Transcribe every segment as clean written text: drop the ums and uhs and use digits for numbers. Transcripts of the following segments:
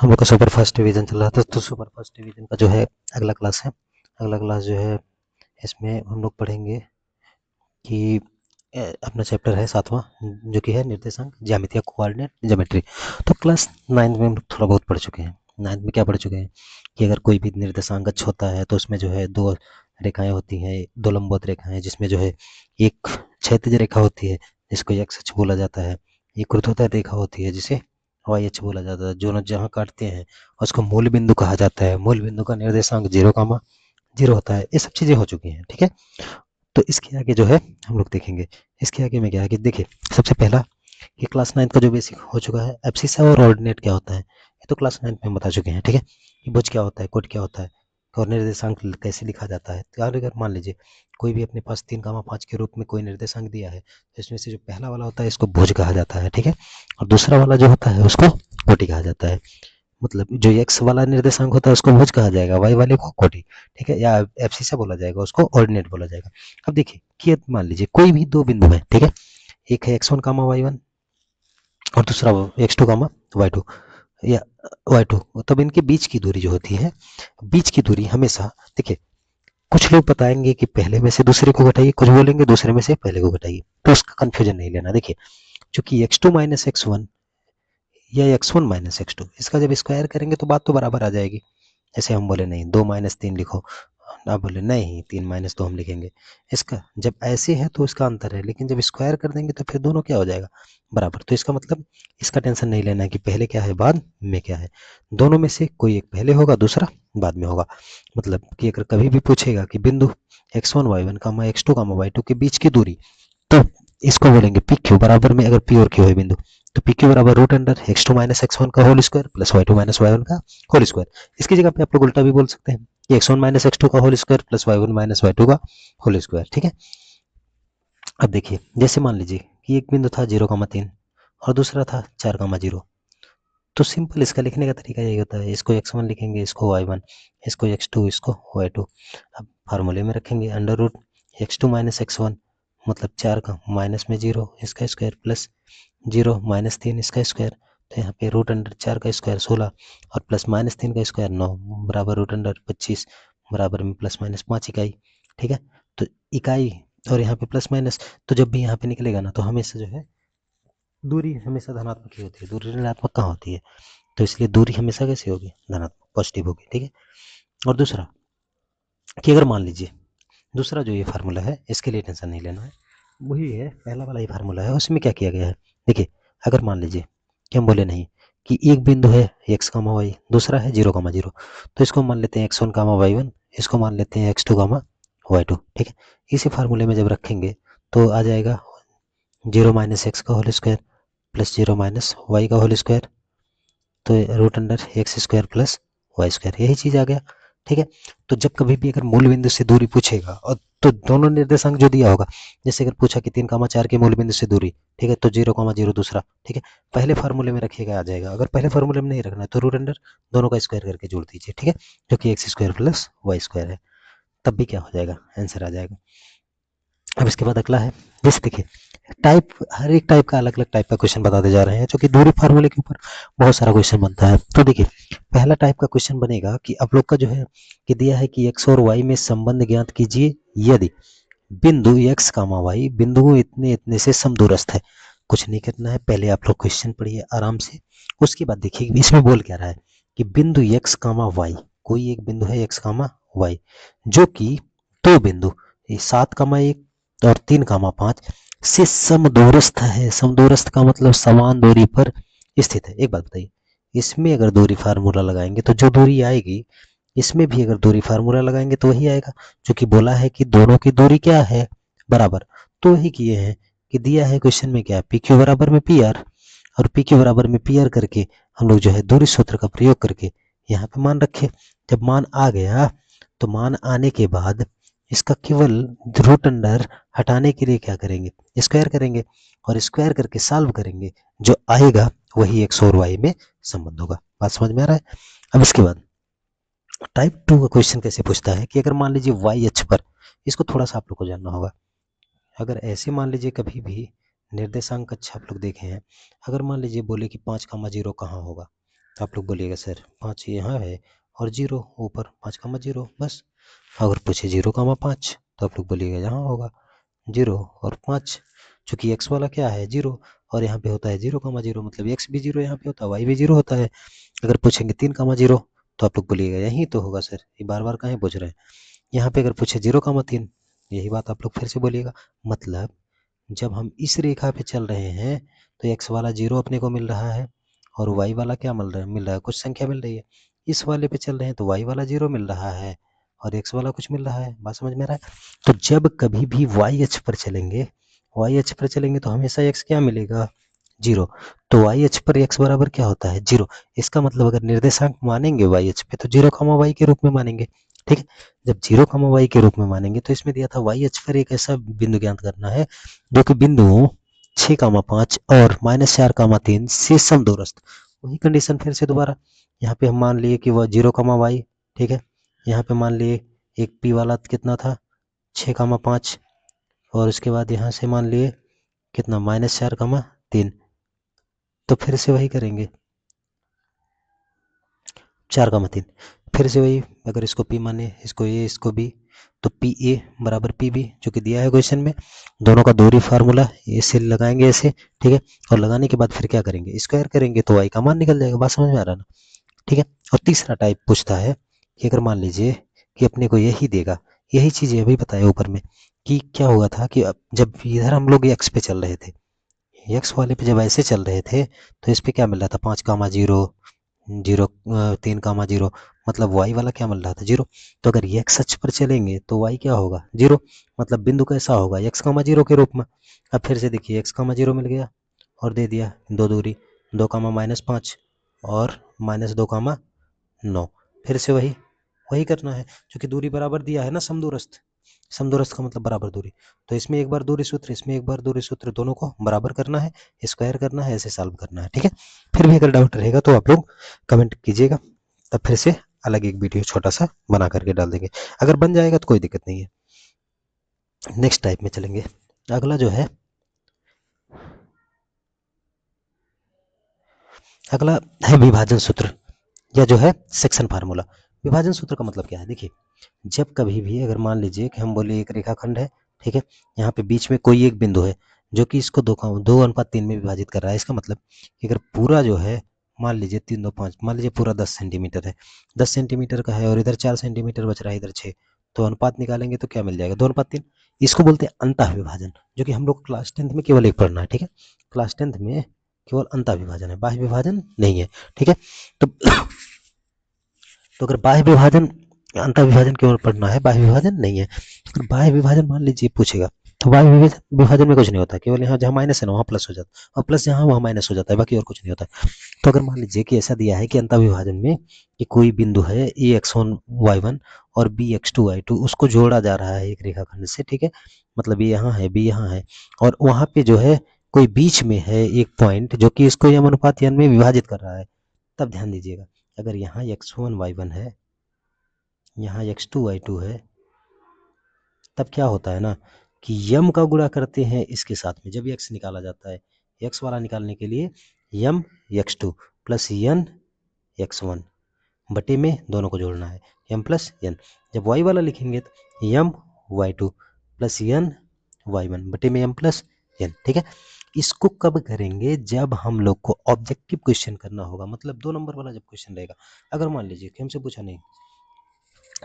हम लोग का सुपर फर्स्ट डिवीजन चल रहा था, तो सुपर फर्स्ट डिवीजन का जो है अगला क्लास है। अगला क्लास जो है इसमें हम लोग पढ़ेंगे कि अपना चैप्टर है 7वां, जो कि है निर्देशांक ज्यामिति या कोऑर्डिनेट ज्योमेट्री। तो क्लास 9 में हम लोग थोड़ा बहुत पढ़ चुके हैं। 9 में क्या पढ़ चुके हैं कि अगर कोई भी निर्देशांक अक्ष होता है तो उसमें जो है दो रेखाएं होती हैं, दो लंबवत रेखाएं, जिसमें जो है एक क्षैतिज रेखा होती है जिसको एक्स अक्ष बोला जाता है, एक ऊर्ध्वाधर रेखा होती है जिसे वाई अक्ष बोला जाता है। जो जहाँ काटते हैं उसको मूल बिंदु कहा जाता है। मूल बिंदु का निर्देशांक 0,0 होता है। ये सब चीजें हो चुकी हैं, ठीक है। तो इसके आगे जो है हम लोग देखेंगे। इसके आगे में क्या है कि देखिए, सबसे पहला ये क्लास 9 का जो बेसिक हो चुका है, एब्सिसा और ऑर्डिनेट क्या होता है, ये तो क्लास 9 में हम बता चुके हैं, ठीक है। ये भुज क्या होता है, कोट क्या होता है, और निर्देशांक कैसे लिखा जाता है। तो अगर मान लीजिए कोई भी अपने पास 3,5 के रूप में कोई निर्देशांक दिया है, तो इसमें से जो पहला वाला होता है इसको भुज कहा जाता है, ठीक है। और दूसरा वाला जो होता है उसको कोटि कहा जाता है। मतलब जो एक्स वाला निर्देशांक होता है उसको भुज कहा जाएगा, वाई वाले को कोटि, ठीक है, या एब्सिसा बोला जाएगा, उसको ऑर्डिनेट बोला जाएगा। अब देखिए कि मान लीजिए कोई भी दो बिंदु है, ठीक है। एक है x1 कामा y1 और दूसरा x2 कामा y2 या y2। तब इनके बीच की दूरी जो होती है, बीच की दूरी हमेशा, देखिए, कुछ लोग बताएंगे कि पहले में से दूसरे को घटाइए, कुछ बोलेंगे दूसरे में से पहले को घटाइए, तो उसका कंफ्यूजन नहीं लेना। देखिए, चूंकि x2 माइनस x1 या x1 माइनस x2, इसका जब स्क्वायर करेंगे तो बात तो बराबर आ जाएगी। जैसे हम बोले नहीं 2 माइनस 3 लिखो, आप बोले नहीं 3 माइनस 2 हम लिखेंगे। इसका जब ऐसे है तो इसका अंतर है, लेकिन जब स्क्वायर कर देंगे तो फिर दोनों क्या हो जाएगा, बराबर। तो इसका मतलब इसका टेंशन नहीं लेना है कि पहले क्या है बाद में क्या है। दोनों में से कोई एक पहले होगा, दूसरा बाद में होगा। मतलब कि अगर कभी भी पूछेगा कि बिंदु x1 y1 कामा x2 कामा y2 के बीच की दूरी, तो इसको बोलेंगे पी क्यू। बराबर में अगर पी और क्यू है बिंदु, तो पी क्यू बराबर root under x2 minus x1 का whole square plus y2 minus y1 का होल स्क्वायर। इसकी जगह पे आप लोग उल्टा भी बोल सकते हैं कि x1 माइनस x2 का whole square plus y1 minus y2 का होल स्क्वायर, ठीक है। अब देखिए, जैसे मान लीजिए कि एक बिंदु था 0,3 और दूसरा था 4,0, तो सिंपल इसका लिखने का तरीका यही होता है, इसको x1 लिखेंगे, इसको y1, इसको x2, इसको y2। अब फार्मूले में रखेंगे under root x2 minus x1, मतलब 4 का माइनस में 0 इसका स्क्वायर प्लस 0 माइनस 3 इसका स्क्वायर। तो यहाँ पे रूट अंडर 4 का स्क्वायर 16 और प्लस माइनस 3 का स्क्वायर 9 बराबर रूट अंडर 25 बराबर में प्लस माइनस 5 इकाई, ठीक है। तो इकाई और यहाँ पे प्लस माइनस, तो जब भी यहाँ पे निकलेगा ना तो हमेशा जो है दूरी हमेशा धनात्मक ही होती है, दूरी ऋणात्मक कहाँ होती है। तो इसलिए दूरी हमेशा कैसे होगी, धनात्मक, पॉजिटिव होगी, ठीक है। और दूसरा कि अगर मान लीजिए दूसरा जो ये फार्मूला है इसके लिए टेंशन नहीं लेना है, वही है पहला वाला ही फार्मूला है। उसमें क्या किया गया है, देखिए, अगर मान लीजिए कि हम बोले नहीं कि एक बिंदु है एक्स कामा वाई, दूसरा है 0,0, तो इसको मान लेते हैं x1 कामा y1, इसको मान लेते हैं x2 कामा y2, ठीक है। इसी फार्मूले में जब रखेंगे तो आ जाएगा 0 माइनस एक्स का whole square plus 0 minus y का होल स्क्वायर, तो root under x square plus y square, यही चीज आ गया, ठीक है। तो जब कभी भी अगर मूल बिंदु से दूरी पूछेगा, और तो दोनों निर्देशांक जो दिया होगा, जैसे अगर पूछा कि 3,4 के मूल बिंदु से दूरी, ठीक है, तो 0,0 दूसरा, ठीक है, पहले फार्मूले में रखिएगा, आ जाएगा। अगर पहले फार्मूले में नहीं रखना है तो रूट अंडर दोनों का स्क्वायर करके जोड़ दीजिए, ठीक है, जो कि x square plus y square है, तब भी क्या हो जाएगा, आंसर आ जाएगा। अब इसके बाद अगला है, जैसे देखिए टाइप, हर एक टाइप का अलग अलग टाइप का क्वेश्चन बताते जा रहे हैं, जो कि दूरी फार्मूले के ऊपर बहुत सारा क्वेश्चन बनता है। तो देखिए, पहला टाइप का क्वेश्चन बनेगा कि आप लोग का जो है कि दिया है कि x और y में संबंध ज्ञात कीजिए यदि बिंदु x कामा y बिंदु इतने इतने से समदूरस्थ है। कुछ नहीं करना है, पहले आप लोग क्वेश्चन पढ़िए आराम से, उसके बाद देखिए इसमें बोल क्या रहा है कि बिंदु x कामा y, कोई एक बिंदु है x कामा y, जो कि दो बिंदु 7,1 और 3,5 से समदूरस्थ है। समदूरस्थ का मतलब समान दूरी पर स्थित है। एक बात बताइए, इसमें अगर दूरी फार्मूला लगाएंगे तो जो दूरी आएगी, इसमें भी अगर दूरी फार्मूला लगाएंगे तो वही आएगा, जो कि बोला है कि दोनों की दूरी क्या है, बराबर। तो वही किए हैं कि दिया है क्वेश्चन में क्या, पी क्यू बराबर में पी आर, और पी क्यू बराबर में पी आर करके हम लोग जो है दूरी सूत्र का प्रयोग करके यहाँ पे मान रखे। जब मान आ गया तो मान आने के बाद इसका केवल रूट अंडर हटाने के लिए क्या करेंगे, स्क्वायर करेंगे, और स्क्वायर करके सॉल्व करेंगे, जो आएगा वही एक्स और वाई में संबंध होगा। बात समझ में आ रहा है। अब इसके बाद टाइप 2 का क्वेश्चन कैसे पूछता है कि अगर मान लीजिए वाई अक्ष पर, इसको थोड़ा सा आप लोग को जानना होगा। अगर ऐसे मान लीजिए कभी भी निर्देशांक अक्ष आप लोग देखे हैं, अगर मान लीजिए बोले कि 5,0 कहाँ होगा, तो आप लोग बोलिएगा सर 5 यहाँ है और 0 ऊपर, 5,0 बस। अगर पूछे 0,5 तो आप लोग बोलिएगा यहाँ होगा 0 और 5, चूंकि एक्स वाला क्या है 0 और यहाँ पे होता है 0,0, मतलब एक्स भी 0 यहाँ पे होता है, वाई भी 0 होता है। अगर पूछेंगे 3,0 तो आप लोग बोलिएगा यही तो होगा सर, ये बार बार कहीं पूछ रहे हैं। यहाँ पे अगर पूछे 0,3, यही बात आप लोग फिर से बोलिएगा। मतलब जब हम इस रेखा पे चल रहे हैं तो एक्स वाला 0 अपने को मिल रहा है और वाई वाला क्या मिल रहा है कुछ संख्या मिल रही है। इस वाले पे चल रहे हैं तो वाई वाला 0 मिल रहा है और एक्स वाला कुछ मिल रहा है। बात समझ में आ रहा है? तो जब कभी भी वाई अक्ष पर चलेंगे, वाई अक्ष पर चलेंगे तो हमेशा एक्स क्या मिलेगा 0। तो वाई अक्ष पर एक्स बराबर क्या होता है 0। इसका मतलब अगर निर्देशांक मानेंगे वाई अक्ष पे तो 0,y के रूप में मानेंगे। ठीक है, जब 0,y के रूप में मानेंगे तो इसमें दिया था वाई अक्ष पर एक ऐसा बिंदु ज्ञात करना है जो कि बिंदुओं 6,5 और -4,3 से समदूरस्थ। वही कंडीशन फिर से दोबारा यहाँ पे हम मान लिए कि वह 0,y, ठीक है। यहाँ पे मान लिए एक पी वाला कितना था 6,5 और उसके बाद यहाँ से मान लिए कितना -4,3। तो फिर से वही करेंगे 4,3, फिर से वही, अगर इसको P माने, इसको A, इसको B, तो पी ए बराबर पी बी जो कि दिया है क्वेश्चन में। दोनों का दूरी फार्मूला ऐसे लगाएंगे ऐसे, ठीक है। और लगाने के बाद फिर क्या करेंगे स्क्वायर करेंगे तो y का मान निकल जाएगा। बात समझ में आ रहा है ना? ठीक है। और तीसरा टाइप पूछता है कि अगर मान लीजिए कि अपने को यही देगा, यही चीज़ अभी बताया ऊपर में कि क्या हुआ था कि अब जब इधर हम लोग एक्स पे चल रहे थे, एक्स वाले पे जब ऐसे चल रहे थे तो इस पे क्या मिल रहा था 5,0 जीरो 3,0, मतलब वाई वाला क्या मिल रहा था 0। तो अगर ये एक्स अक्ष पर चलेंगे तो वाई क्या होगा 0, मतलब बिंदु कैसा होगा x,0 के रूप में। अब फिर से देखिए x,0 मिल गया और दे दिया दो दूरी 2,-5 और -2,9। फिर से वही वही करना है क्योंकि दूरी बराबर दिया है ना समदूरस्थ। समदूरस्थ का मतलब बराबर दूरी। तो इसमें एक बार दूरी सूत्र, इसमें एक बार दूरी सूत्र, दोनों को बराबर करना है, स्क्वायर करना है, ऐसे सॉल्व करना है। ठीक है, फिर भी अगर डाउट रहेगा तो आप लोग कमेंट कीजिएगा, तब फिर से अलग एक वीडियो छोटा सा बना करके डाल देंगे। अगर बन जाएगा तो कोई दिक्कत नहीं है। नेक्स्ट टाइप में चलेंगे। अगला जो है, अगला है विभाजन सूत्र या जो है सेक्शन फार्मूला। विभाजन सूत्र का मतलब क्या है, देखिए जब कभी भी अगर मान लीजिए कि हम बोले एक रेखाखंड है, ठीक है, यहाँ पे बीच में कोई एक बिंदु है जो कि इसको 2:3 में विभाजित कर रहा है। इसका मतलब कि अगर पूरा जो है मान लीजिए 3, 2, 5, मान लीजिए पूरा 10 सेंटीमीटर है, 10 सेंटीमीटर का है और इधर 4 सेंटीमीटर बच रहा है, इधर 6, तो अनुपात निकालेंगे तो क्या मिल जाएगा 2:3। इसको बोलते हैं अंतः विभाजन, जो कि हम लोग क्लास 10th में केवल एक पढ़ना है। ठीक है, क्लास 10th में केवल अंतः विभाजन है, बाह्य विभाजन नहीं है। ठीक है, तो अगर बाह्य विभाजन, अंतः विभाजन केवल पढ़ना है, बाह्य विभाजन नहीं है। अगर बाह्य विभाजन मान लीजिए पूछेगा तो बाह्य विभाजन में कुछ नहीं होता, केवल यहाँ जहाँ माइनस है ना वहाँ प्लस हो जाता है, और प्लस जहाँ वहाँ माइनस हो जाता है, बाकी और कुछ नहीं होता है। तो अगर मान लीजिए कि ऐसा दिया है कि अंतः विभाजन में कि कोई बिंदु है a(x1,y1) और b(x2,y2), उसको जोड़ा जा रहा है एक रेखाखंड से, ठीक है, मतलब ये यहाँ है, बी यहाँ है, और वहाँ पे जो है कोई बीच में है एक पॉइंट जो कि इसको यम अनुपात n में विभाजित कर रहा है। तब ध्यान दीजिएगा, अगर यहाँ x1,y1 है, यहाँ x2,y2 है, तब क्या होता है ना कि यम का गुणा करते हैं इसके साथ में जब x निकाला जाता है। x वाला निकालने के लिए यम x2 प्लस यन x1 बटे में दोनों को जोड़ना है, यम प्लस यन। जब y वाला लिखेंगे तो यम y2 प्लस यन y1 बटे में यम प्लस यन। ठीक है, इसको कब करेंगे, जब हम लोग को ऑब्जेक्टिव क्वेश्चन करना होगा, मतलब 2 नंबर वाला जब क्वेश्चन रहेगा। अगर मान लीजिए कि हमसे पूछा नहीं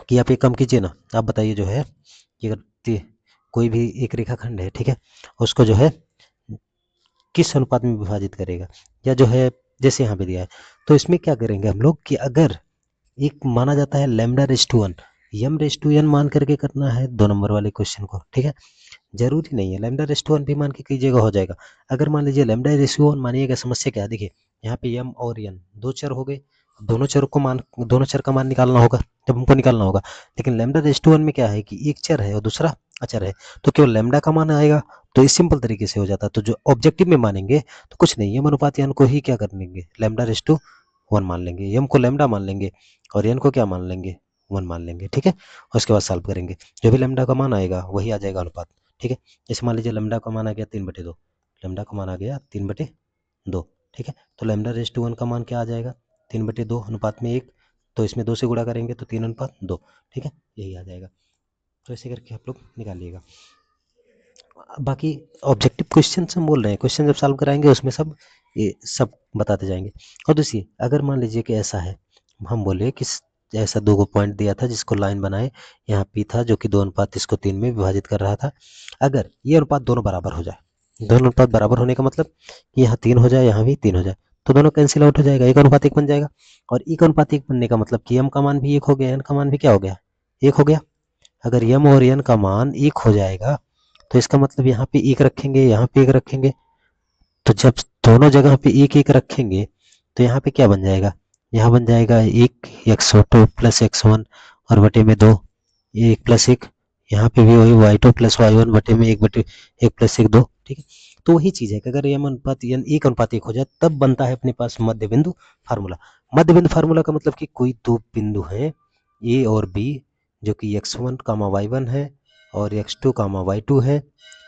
कि आप एक काम कीजिए ना, आप बताइए जो है कि अगर कोई भी एक रेखाखंड है, ठीक है, उसको जो है किस अनुपात में विभाजित करेगा, या जो है जैसे यहाँ पे दिया है, तो इसमें क्या करेंगे हम लोग कि अगर एक माना जाता है λ/1, m/n मान करके करना है 2 नंबर वाले क्वेश्चन को। ठीक है, जरूरी नहीं है λ/1 भी मान के कीजिएगा हो जाएगा। अगर मान लीजिए λ/1 मानिएगा, समस्या क्या है, देखिए यहाँ पे m और n दो चर हो गए, दोनों चर का मान निकालना होगा जब हमको निकालना होगा। लेकिन λ/1 में क्या है कि एक चर है और दूसरा अचर है, तो केवल लैम्डा का मान आएगा, तो इस सिंपल तरीके से हो जाता है। तो जो ऑब्जेक्टिव में मानेंगे तो कुछ नहीं, यम अनुपात n को ही क्या कर लेंगे λ/1 मान लेंगे, यम को लैम्डा मान लेंगे और n को क्या मान लेंगे 1 मान लेंगे। ठीक है, और उसके बाद सॉल्व करेंगे, जो भी लैम्डा का मान आएगा वही आ जाएगा अनुपात। ठीक है, जैसे मान लीजिए लैम्डा का मान आ गया 3/2, लैम्डा का मान आ गया 3/2। ठीक है, तो λ/1 का मान क्या आ जाएगा 3/2 अनुपात में 1, तो इसमें 2 से गुणा करेंगे तो 3/2, ठीक है, यही आ जाएगा। तो ऐसे करके आप लोग निकालिएगा। बाकी ऑब्जेक्टिव क्वेश्चन हम बोल रहे हैं, क्वेश्चन जब सॉल्व कराएंगे उसमें सब ये सब बताते जाएंगे। और दूसरी, अगर मान लीजिए कि ऐसा है, हम बोले कि ऐसा 2 पॉइंट दिया था जिसको लाइन बनाए, यहाँ पी था जो कि 2:3 में विभाजित कर रहा था। अगर ये अनुपात दोनों बराबर हो जाए, दोनों अनुपात बराबर होने का मतलब कि यहाँ 3 हो जाए, यहाँ भी 3 हो जाए, तो दोनों कैंसिल आउट हो जाएगा, 1:1 बन जाएगा। और 1:1 बनने का मतलब कि m का मान भी 1 हो गया, n का मान भी क्या हो गया, 1 हो गया। अगर m और n का मान 1 हो जाएगा तो इसका मतलब यहाँ पे 1 रखेंगे, यहाँ पे 1 रखेंगे, तो जब दोनों जगह पे 1 रखेंगे तो यहाँ पे क्या बन जाएगा, यहाँ बन जाएगा 1 x2 प्लस x1 और बटे में 2, 1 प्लस 1, यहाँ पे भी वही y2 प्लस y1 बटे में 1 प्लस 1 2, ठीक है। तो वही चीज़ है कि अगर m अनुपात n 1:1 हो जाए तब बनता है अपने पास मध्य बिंदु फार्मूला। मध्य बिंदु फार्मूला का मतलब कि कोई दो बिंदु हैं a और b जो कि x1, y1 है और x2, y2 है,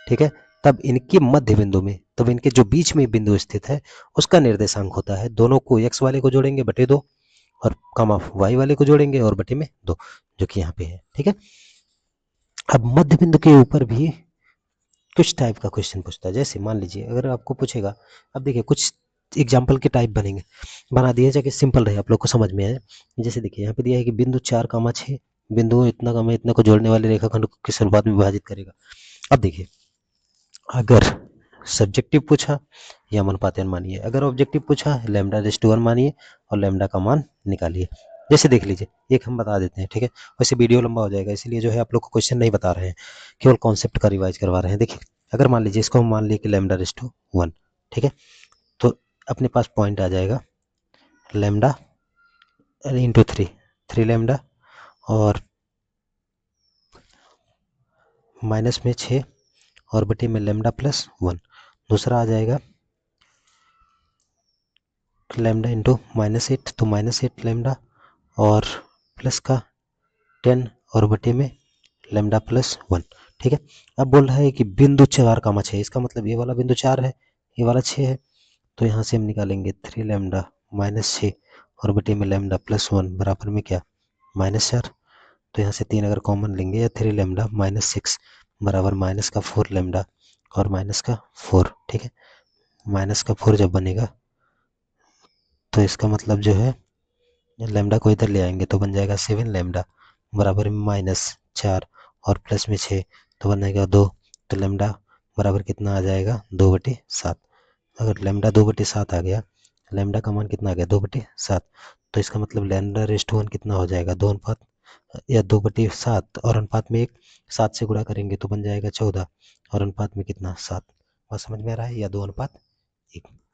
ठीक है। तब इनके मध्य बिंदु में, तब इनके जो बीच में बिंदु स्थित है उसका निर्देशांक होता है, दोनों को x वाले को जोड़ेंगे बटे 2 और कामा y वाले को जोड़ेंगे और बटे में 2, जो कि यहाँ पे है, ठीक है। अब मध्य बिंदु के ऊपर भी कुछ टाइप का क्वेश्चन पूछता है। जैसे मान लीजिए अगर आपको पूछेगा, अब देखिए कुछ एग्जाम्पल के टाइप बनेंगे, बना दिए जाके सिंपल रहे आप लोग को समझ में आए। जैसे देखिए यहाँ पे दिया है कि बिंदु 4, 6 बिंदु इतना कामा इतना को जोड़ने वाले रेखाखंड को किस अनुपात में विभाजित करेगा। अब देखिए अगर सब्जेक्टिव पूछा या अनुपात n मानिए, अगर ऑब्जेक्टिव पूछा λ/1 मानिए और लैम्डा का मान निकालिए। जैसे देख लीजिए, एक हम बता देते हैं, ठीक है, वैसे वीडियो लंबा हो जाएगा इसलिए जो है आप लोग को क्वेश्चन नहीं बता रहे हैं, केवल कॉन्सेप्ट का रिवाइज करवा रहे हैं। देखिए अगर मान लीजिए इसको हम मान लिए कि λ/1, ठीक है, तो अपने पास पॉइंट आ जाएगा लैम्डा इंटू 3 लैम्डा और माइनस में 6 और बटे में λ+1। दूसरा आ जाएगा लैम्डा इंटू -8, तो -8 लैम्डा और प्लस का 10 और बटे में λ+1, ठीक है। अब बोल रहा है कि बिंदु 4, 6, इसका मतलब ये वाला बिंदु 4 है, ये वाला 6 है, तो यहाँ से हम निकालेंगे 3 लैम्डा -6 और बटे में λ+1 बराबर में क्या, -4। तो यहाँ से 3 अगर कॉमन लेंगे या 3 लैम्डा -6 बराबर माइनस का 4 लैम्डा और माइनस का 4, ठीक है। माइनस का 4 जब बनेगा तो इसका मतलब जो है लैम्डा को इधर ले आएंगे तो बन जाएगा 7 लैम्डा बराबर में -4 और प्लस में 6, तो बनेगा 2। तो लैम्डा बराबर कितना आ जाएगा, 2/7। अगर लैम्डा 2/7 आ गया, लैम्डा का मान कितना आ गया, 2/7, तो इसका मतलब λ/1 कितना हो जाएगा, 2 अनुपात या 2/7 और अनुपात में 1, 7 से गुणा करेंगे तो बन जाएगा 14 और अनुपात में कितना, 7। बात समझ में आ रहा है, या 2:1,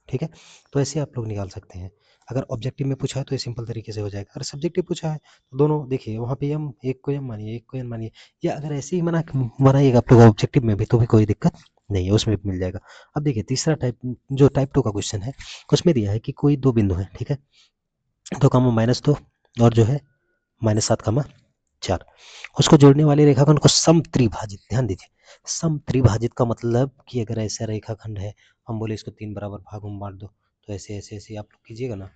ठीक है। तो ऐसे आप लोग निकाल सकते हैं। अगर ऑब्जेक्टिव में पूछा है तो ये सिंपल तरीके से हो जाएगा। अगर सब्जेक्टिव पूछा है तो दोनों देखिए वहाँ पे हम एक को m मानिए, एक को n मानिए, या अगर ऐसे ही बनाइएगा आप लोग ऑब्जेक्टिव में भी तो भी कोई दिक्कत नहीं है, उसमें भी मिल जाएगा। अब देखिए तीसरा टाइप, जो टाइप 2 का क्वेश्चन है उसमें दिया है कि कोई दो बिंदु है, ठीक है, 2, -2 और जो है -7, 4, उसको जोड़ने वाले रेखाखंड को समत्रिभाजित, ध्यान दीजिए, समत्रिभाजित का मतलब कि अगर ऐसा रेखाखंड है, हम बोले इसको 3 बराबर भागों में बांट दो, तो ऐसे ऐसे ऐसे आप लोग कीजिएगा ना,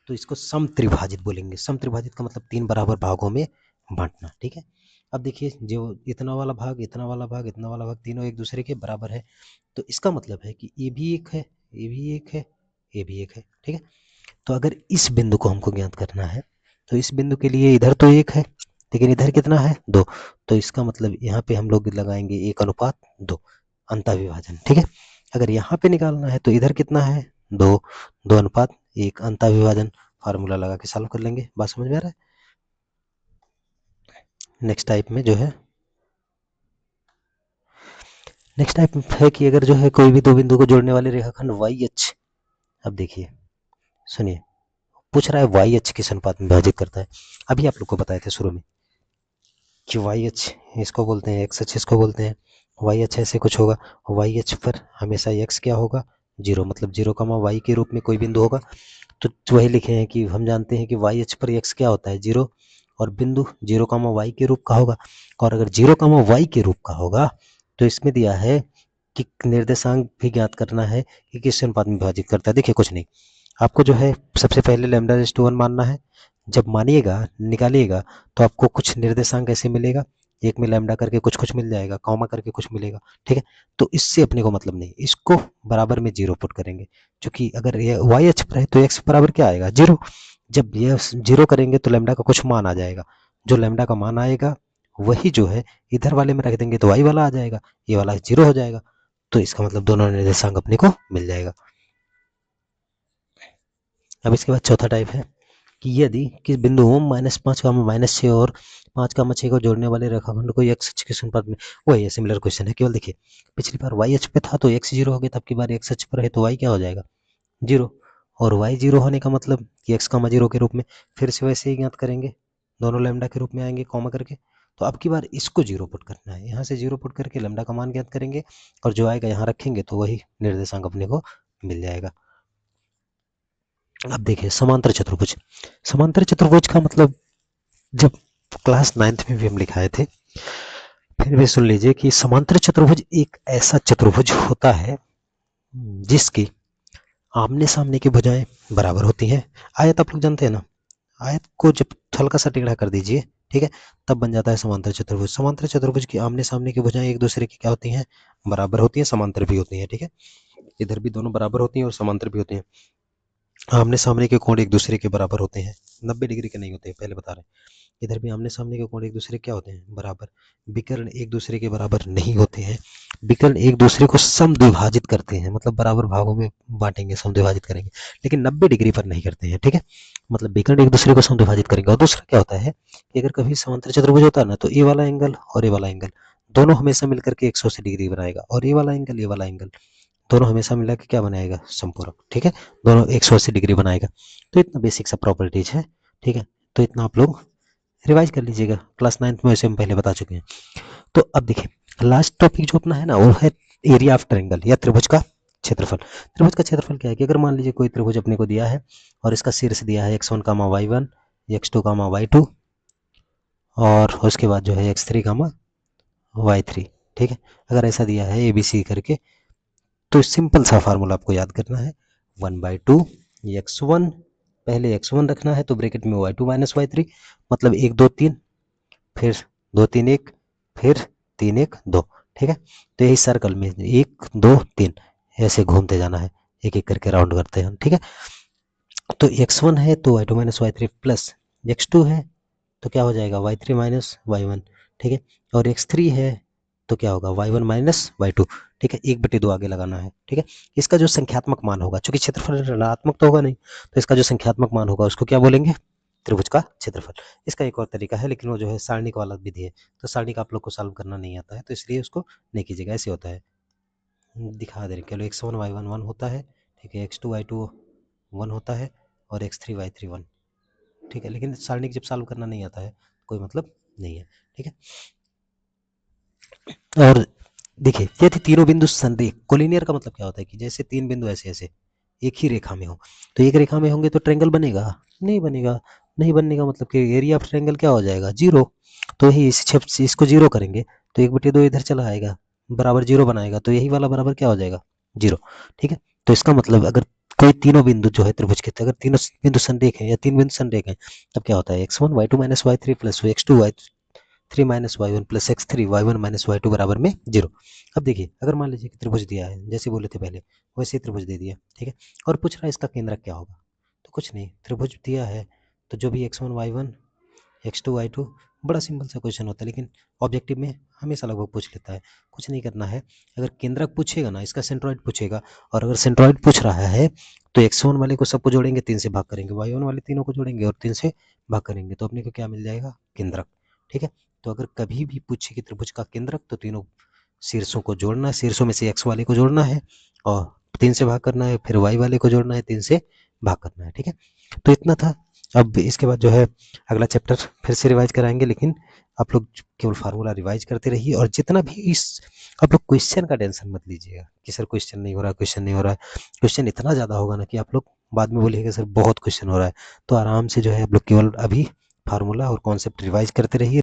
तो इसको समत्रिभाजित बोलेंगे। समत्रिभाजित का मतलब 3 बराबर भागों में बांटना, ठीक है। अब देखिए जो इतना वाला भाग, इतना वाला भाग, इतना वाला भाग, तीनों एक दूसरे के बराबर है, तो इसका मतलब है कि ये भी एक है, ये भी एक है, ये भी एक है, ठीक है। तो अगर इस बिंदु को हमको ज्ञात करना है तो इस बिंदु के लिए इधर तो 1 है लेकिन इधर कितना है, 2, तो इसका मतलब यहाँ पे हम लोग लगाएंगे 1:2 अंतःविभाजन, ठीक है। अगर यहाँ पे निकालना है तो इधर कितना है, 2, 2:1 अंतःविभाजन, फार्मूला लगा के सॉल्व कर लेंगे। बात समझ में आ रहा है। नेक्स्ट टाइप में जो है, नेक्स्ट टाइप है कि अगर जो है कोई भी दो बिंदु को जोड़ने वाले रेखाखंड वाई अक्ष, अब देखिए सुनिए, पूछ रहा है वाई अक्ष किस अनुपात में विभाजित करता है। अभी आप लोग को बताए थे शुरू में कि वाई अक्ष इसको बोलते हैं, एक्स अक्ष इसको बोलते हैं, वाई अक्ष ऐसे कुछ होगा, वाई अक्ष पर हमेशा एक्स क्या होगा, 0, मतलब 0, y के रूप में कोई बिंदु होगा। तो वही लिखे हैं कि हम जानते हैं कि वाई अक्ष पर एक्स क्या होता है, 0, और बिंदु 0, y के रूप का होगा। और अगर 0, y के रूप का होगा तो इसमें दिया है कि निर्देशांक भी ज्ञात करना है कि किस अनुपात में विभाजित करता है। देखिए कुछ नहीं, आपको जो है सबसे पहले लैम्डा रेज़ टू 1 मानना है। जब मानिएगा, निकालिएगा, तो आपको कुछ निर्देशांक ऐसे मिलेगा, एक में लैम्डा करके कुछ-कुछ मिल जाएगा, कॉमा करके कुछ मिलेगा, ठीक है? तो इससे अपने को मतलब नहीं, इसको बराबर में 0 पुट करेंगे, क्योंकि अगर ये y अक्ष पर है तो x बराबर क्या आएगा? 0। जब ये 0 करेंगे तो लैम्डा का कुछ मान आ जाएगा, जो लैम्डा का मान आएगा वही जो है इधर वाले में रख देंगे तो y वाला आ जाएगा, ये वाला 0 हो जाएगा, तो इसका मतलब दोनों निर्देशांक अपने को मिल जाएगा। अब इसके बाद चौथा टाइप है कि यदि किस बिंदु -5, -6 और 5, 6 को जोड़ने वाले रेखाखंड को x अक्ष के अनुपात में, वही है, सिमिलर क्वेश्चन है, केवल देखिए पिछली बार y अक्ष पे था तो x 0 हो गया था, अब की बार x अक्ष पर है तो y क्या हो जाएगा? 0। और y 0 होने का मतलब कि x, 0 के रूप में फिर से वैसे ही ज्ञात करेंगे, दोनों लैम्डा के रूप में आएंगे कॉमा करके। तो अब की बार इसको 0 पुट करना है, यहाँ से 0 पुट करके लैम्डा का मान ज्ञात करेंगे और जो आएगा यहाँ रखेंगे तो वही निर्देशांक अपने को मिल जाएगा। अब देखिए समांतर चतुर्भुज। समांतर चतुर्भुज का मतलब जब क्लास 9th में भी हम लिखाए थे, फिर भी सुन लीजिए कि समांतर चतुर्भुज एक ऐसा चतुर्भुज होता है जिसकी आमने सामने की भुजाएं बराबर होती हैं। आयत आप लोग जानते हैं ना, आयत को जब हल्का सा टेढ़ा कर दीजिए, ठीक है, तब बन जाता है समांतर चतुर्भुज। समांतर चतुर्भुज की आमने सामने की भुजाएं एक दूसरे की क्या होती हैं? बराबर होती हैं, समांतर भी होती हैं, ठीक है। इधर भी दोनों बराबर होती हैं और समांतर भी होती हैं। आमने सामने के कोण एक दूसरे के बराबर होते हैं, 90 डिग्री के नहीं होते, पहले बता रहे हैं। इधर भी आमने सामने के कोण एक दूसरे के क्या होते हैं? बराबर। विकर्ण एक दूसरे के बराबर नहीं होते हैं। विकर्ण एक दूसरे को समद्विभाजित करते हैं, मतलब बराबर भागों में बांटेंगे, समद्विभाजित करेंगे, लेकिन 90 डिग्री पर नहीं करते हैं, ठीक है। मतलब विकर्ण एक दूसरे को समद्विभाजित करेंगे। और दूसरा क्या होता है कि अगर कभी समांतर चतुर्भुज होता है ना, तो ये वाला एंगल और ये वाला एंगल दोनों हमेशा मिलकर के 180 डिग्री बनाएगा, और ये वाला एंगल, ये वाला एंगल दोनों हमेशा मिला के क्या बनाएगा? समपूरक, ठीक है। दोनों 180 डिग्री बनाएगा। तो इतना बेसिक सा प्रॉपर्टीज है, ठीक है। तो इतना आप लोग रिवाइज कर लीजिएगा, क्लास 9th में वैसे हम पहले बता चुके हैं। तो अब देखिए लास्ट टॉपिक जो अपना है ना, वो है एरिया ऑफ ट्रायंगल या त्रिभुज का क्षेत्रफल। त्रिभुज का क्षेत्रफल क्या है कि अगर मान लीजिए कोई त्रिभुज अपने को दिया है और इसका शीर्ष दिया है x1, y1, x2, y2, और उसके बाद जो है x3, y3, ठीक है। अगर ऐसा दिया है ABC करके, तो सिंपल सा फार्मूला आपको याद करना है, 1/2 x1, पहले x1 रखना है तो ब्रैकेट में y2 माइनस y3, मतलब 1 2 3, फिर 2 3 1, फिर 3 1 2, ठीक है। तो यही सर्कल में 1 2 3 ऐसे घूमते जाना है, एक एक करके राउंड करते हैं हम, ठीक है। तो x1 है तो y2 minus y3 plus x2 है तो क्या हो जाएगा? y3 माइनस y1, ठीक है। और x3 है तो क्या होगा? y1 माइनस y2, ठीक है। 1/2 आगे लगाना है, ठीक है। इसका जो संख्यात्मक मान होगा, चूंकि क्षेत्रफल ऋणात्मक तो होगा नहीं, तो इसका जो संख्यात्मक मान होगा उसको क्या बोलेंगे? त्रिभुज का क्षेत्रफल। इसका एक और तरीका है, लेकिन वो जो है सारणी वाला विधि है, तो सारणी का आप लोग को सॉल्व करना नहीं आता है, तो इसलिए उसको नहीं कीजिएगा। ऐसे होता है, दिखा दे रहे केवल x1 y1 1 होता है, ठीक है, x2 y2 1 होता है, और x3 y3 1, ठीक है। लेकिन सारणी जब सॉल्व करना नहीं आता है कोई मतलब नहीं है, ठीक है। और देखिए यदि तीनों बिंदु संरेख, कोलिनियर का मतलब क्या होता है कि जैसे तीन बिंदु ऐसे ऐसे एक ही रेखा में हो, तो एक रेखा में होंगे तो ट्रायंगल बनेगा? नहीं बनेगा। नहीं बनने का मतलब कि एरिया ऑफ ट्रायंगल क्या हो जाएगा? 0। तो यही इसको 0 करेंगे तो 1/2 इधर चला आएगा, बराबर 0 बनाएगा, तो यही वाला बराबर क्या हो जाएगा? 0, ठीक है। तो इसका मतलब अगर कोई तीनों बिंदु जो है त्रिभुज के, अगर तीनों बिंदु संरेख हैं या तीन बिंदु संरेख हैं, तब क्या होता है? x1 y2 minus y3 plus x2 y3 minus y1 plus x3 y1 minus y2 बराबर में 0। अब देखिए अगर मान लीजिए कि त्रिभुज दिया है, जैसे बोले थे पहले वैसे ही त्रिभुज दे दिया, ठीक है, और पूछ रहा है इसका केंद्रक क्या होगा, तो कुछ नहीं, त्रिभुज दिया है तो जो भी x1 y1 x2 y2, बड़ा सिंपल सा क्वेश्चन होता है, लेकिन ऑब्जेक्टिव में हमेशा लगभग पूछ लेता है। कुछ नहीं करना है, अगर केंद्रक पूछेगा ना, इसका सेंट्रॉइड पूछेगा, और अगर सेंट्रॉइड पूछ रहा है तो x1 वाले को सबको जोड़ेंगे, 3 से भाग करेंगे, y1 वाले तीनों को जोड़ेंगे और 3 से भाग करेंगे, तो अपने को क्या मिल जाएगा? केंद्रक, ठीक है। तो अगर कभी भी पूछे कि त्रिभुज का केंद्रक, तो तीनों शीर्षों को जोड़ना है, शीर्षों में से x वाले को जोड़ना है और 3 से भाग करना है, फिर y वाले को जोड़ना है, 3 से भाग करना है, ठीक है। तो इतना था। अब इसके बाद जो है अगला चैप्टर फिर से रिवाइज कराएंगे, लेकिन आप लोग केवल फार्मूला रिवाइज करते रहिए, और जितना भी इस, आप लोग क्वेश्चन का टेंशन मत लीजिएगा कि सर क्वेश्चन नहीं हो रहा, क्वेश्चन नहीं हो रहा है। क्वेश्चन इतना ज़्यादा होगा ना कि आप लोग बाद में बोलिएगा सर बहुत क्वेश्चन हो रहा है। तो आराम से जो है आप लोग केवल अभी फार्मूला और कॉन्सेप्ट रिवाइज करते रहिए।